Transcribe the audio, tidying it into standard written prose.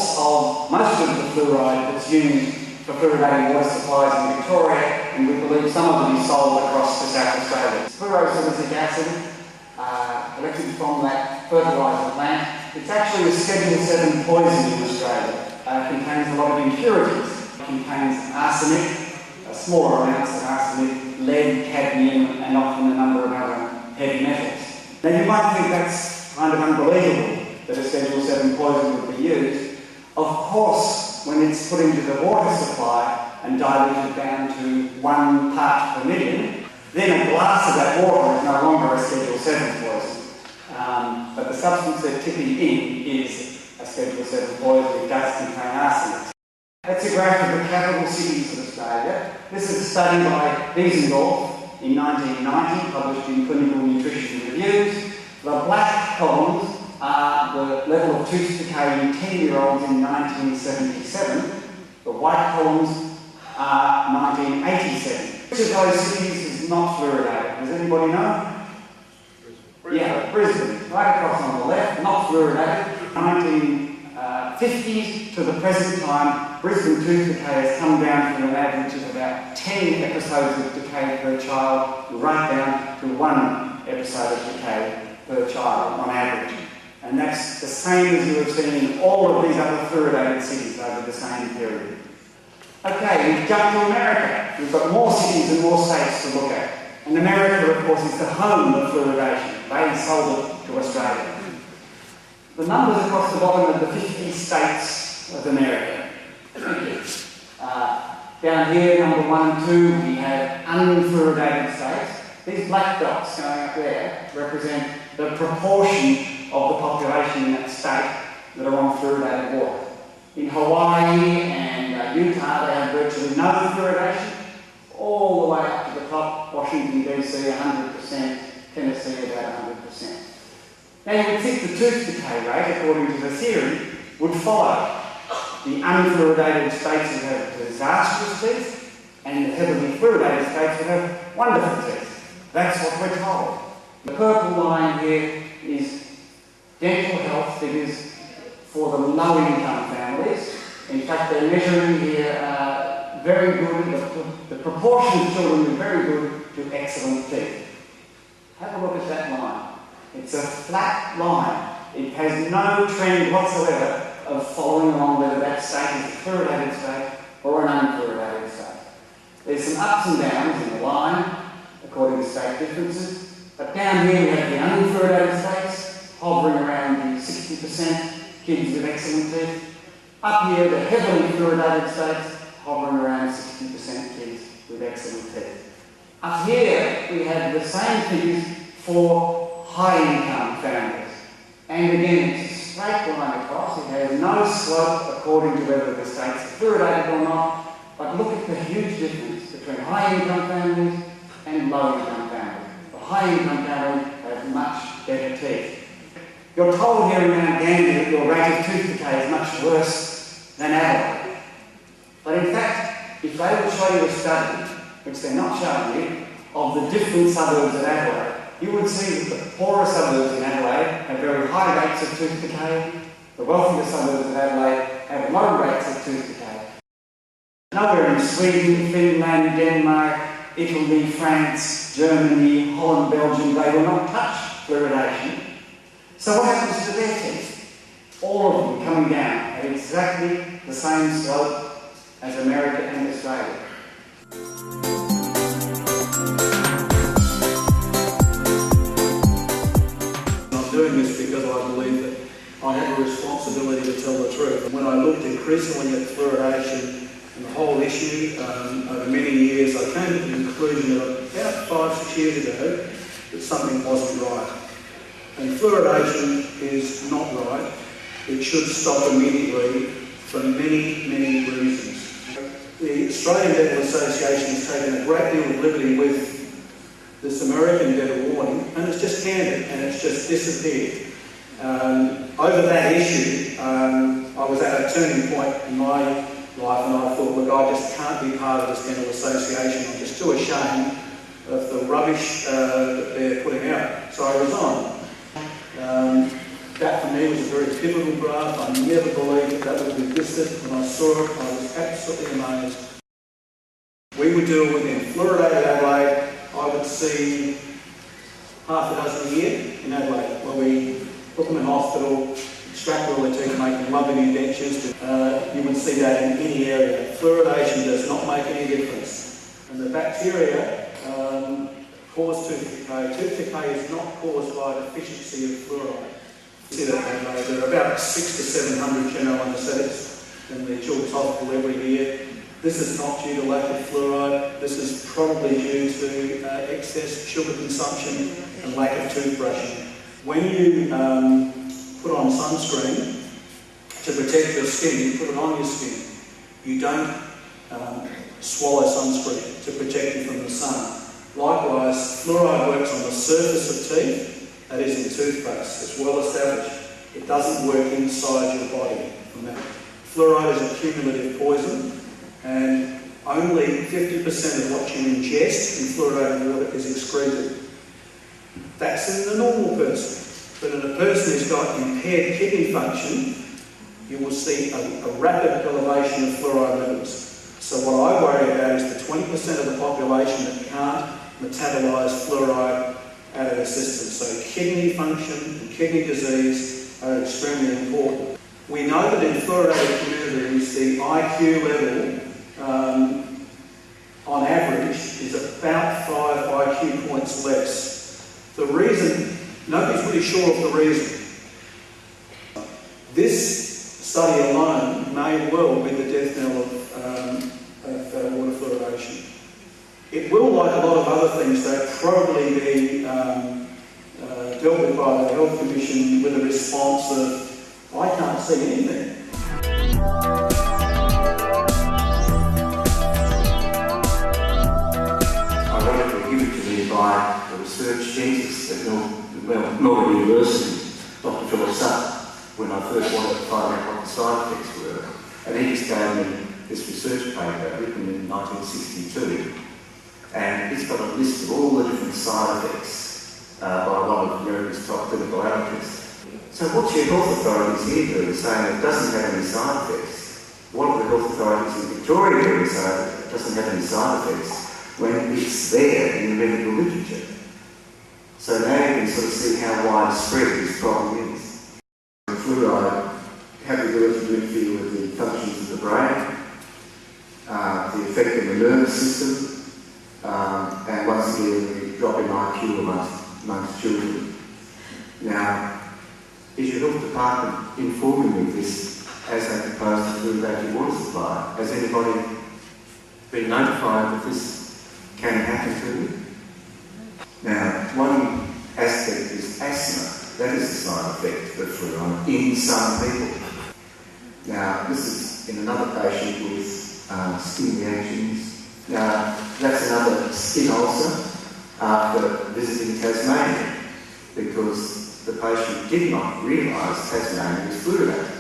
source of most of the fluoride that's used for fluoridating water supplies in Victoria, and we believe some of them is sold across to South Australia. Fluorosilicic acid, collected from that fertiliser plant, it's actually a Schedule 7 poison in Australia. It contains a lot of impurities. It contains arsenic, smaller amounts of arsenic, lead, cadmium, and often a number of other heavy metals. Now you might think that's kind of unbelievable that a Schedule 7 poison would be used. Of course, when it's put into the water supply and diluted down to 1 part per million, then a glass of that water is no longer a Schedule 7 poison. But the substance they're tipping in is a Schedule 7 poison. It does contain arsenic. That's a graph of the capital cities of Australia. This is a study by Wiesendorf in 1990, published in Clinical Nutrition Reviews. The black columns are the level of tooth decay in 10-year-olds in 1977. The white columns are 1987. Which of those cities is not fluoridated? Does anybody know? Yeah, Brisbane. Right across on the left, not fluoridated. 1950s to the present time, Brisbane tooth decay has come down from an average of about 10 episodes of decay per child, right down to 1 episode of decay per child on average. And that's the same as you have seen in all of these other fluoridated cities over the same period. Okay, we've jumped to America. We've got more cities and more states to look at. And America, of course, is the home of fluoridation. They sold it to Australia. The numbers across the bottom are the 50 states of America. Down here, number 1 and 2, we have unfluoridated states. These black dots going up there represent the proportion of the population in that state that are on fluoridated water. In Hawaii and Utah, they have virtually no fluoridation, all the way up to the top, Washington DC 100%, Tennessee about 100%. Now you would think the tooth decay rate, according to the theory, would follow. The unfluoridated states would have disastrous teeth, and the heavily fluoridated states would have wonderful teeth. That's what we're told. The purple line here is dental health figures for the low-income families. In fact, they're measuring here very good, the proportion of children with very good to excellent teeth. Have a look at that line. It's a flat line. It has no trend whatsoever of following along whether that state is a fluoridated state or an unfluoridated state. There's some ups and downs in the line, according to state differences. But down here we have the unfluoridated states, hovering around the 60% kids with excellent teeth. Up here, the heavily fluoridated states, hovering around 60% kids with excellent teeth. Up here, we have the same figures for high-income families. And again, it's a straight line across. It has no slope according to whether the states are fluoridated or not. But look at the huge difference between high-income families and low-income families. The high-income families have much better teeth. You're told here in Mount Gambier that your rate of tooth decay is much worse than Adelaide. But in fact, if they would show you a study, which they're not showing you, of the different suburbs of Adelaide, you would see that the poorer suburbs in Adelaide have very high rates of tooth decay. The wealthier suburbs of Adelaide have low rates of tooth decay. Nowhere in Sweden, Finland, Denmark, Italy, France, Germany, Holland, Belgium, they will not touch fluoridation. So what happens to their teeth? All of them coming down at exactly the same slope as America and Australia. I'm doing this because I believe that I have a responsibility to tell the truth. When I looked increasingly at fluoridation and the whole issue over many years, I came to the conclusion that about 5-6 years ago that something wasn't right. And fluoridation is not right. It should stop immediately for many, many reasons. The Australian Dental Association has taken a great deal of liberty with this American dental warning, and it's just canned it, and it's just disappeared. Over that issue, I was at a turning point in my life, and I thought, look, I just can't be part of this dental association. I'm just too ashamed of the rubbish that they're putting out. So I resigned. That for me was a very pivotal graph. I never believed that would be listed. When I saw it, I was absolutely amazed. We would do it within fluoridated Adelaide. I would see half a dozen a year in Adelaide, where we put them in hospital, extract all their teeth, make them lovely new dentures. You would see that in any area. Fluoridation does not make any difference. And the bacteria cause tooth decay. Tooth decay is not caused by a deficiency of fluoride. You see that there are about 600 to 700 general anaesthetics in the Children's Hospital every year. This is not due to lack of fluoride. This is probably due to excess sugar consumption and lack of toothbrushing. When you put on sunscreen to protect your skin, you put it on your skin. You don't swallow sunscreen to protect you from the sun. Likewise, fluoride works on the surface of teeth, that is in toothpaste. It's well established. It doesn't work inside your body from that. Fluoride is a cumulative poison, and only 50% of what you ingest in fluoridated water is excreted. That's in the normal person. But in a person who's got impaired kidney function, you will see a rapid elevation of fluoride levels. So what I worry about is the 20% of the population that can't metabolise fluoride out of their system. So kidney function and kidney disease are extremely important. We know that in fluoridated communities, the IQ level on average is about 5 IQ points less. The reason, nobody's really sure of the reason. This study alone may well be the death knell of water fluoridation. It will, like a lot of other things, though, probably be dealt with by the Health Commission with a response of, I can't see anything. Ironically given to me by the research dentist at Melbourne University, Dr. Philip Sutton, when I first wanted to find out what the side effects were. And he just gave me this research paper written in 1962. And it's got a list of all the different side effects by one of America's top clinical analysts. So what's your health authorities here doing, saying it doesn't have any side effects? What are the health authorities in Victoria doing, saying it doesn't have any side effects, when it's there in the medical literature? So now you can sort of see how widespread this problem is. Fluoride have the ability to interfere with the functions of the brain, the effect of the nervous system, and once again, the drop in IQ amongst children. Now, is your health department informing me of this as they propose to fluoridated water supply? Has anybody been notified that this can happen to you? Now, one aspect is asthma. That is a side effect of fluoride in some people. Now, this is in another patient with skin reactions. Now, that's another skin ulcer after visiting Tasmania, because the patient did not realise Tasmania was fluoridated.